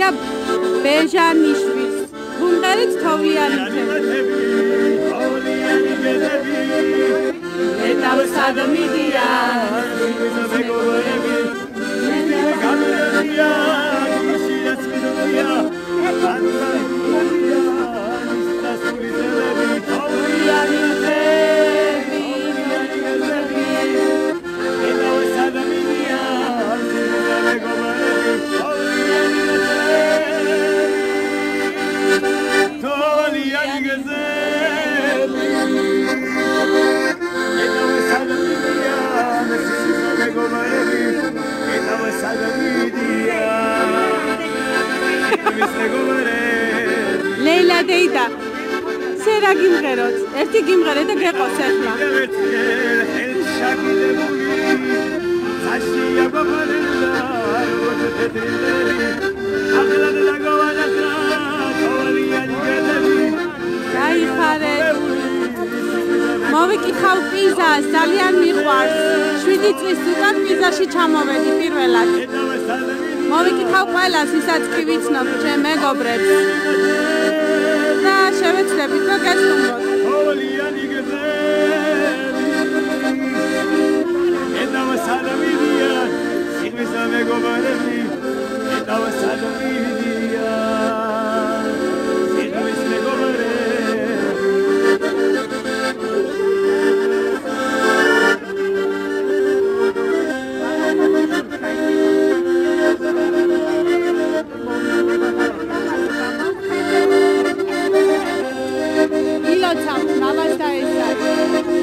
და ბეჟანიშვილს ბუნღერით თოვლიანი ლეილა დეიდა სერა გიმღეროთ ერთი გიმღერე და გეყოს ახლა გაიხარე მოვიკითხავ პიზას ძალიან მიყვარს 7 წლის უკან პიზაში ჩამოვედი პირველად მოვიკითხავ ყველას ვისაც კი ვიცნობ ჩემ მეგობრებს და შევეცდებით რომ გესტუმროთ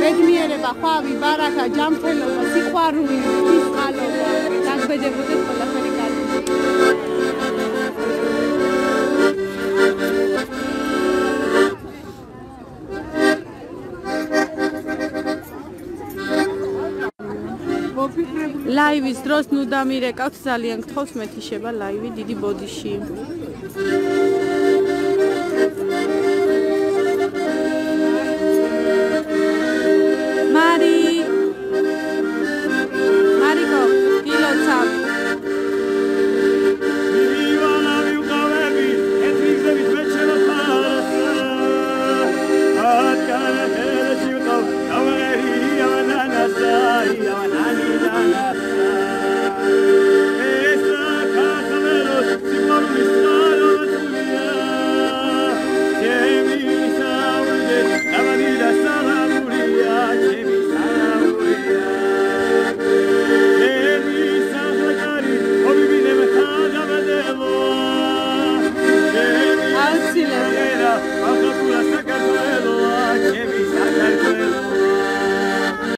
ბედნიერება, ხვავი, ბარაკა, ჯანმრთელობა, სიყვარული, ღვთისმალობა, დაგვედებოდეთ ყველაფერი კარგი. ლაივის დროს ნუ დამირეკავთ ძალიან გთხოვს მეთიშება ლაივი დიდი ბოდიში.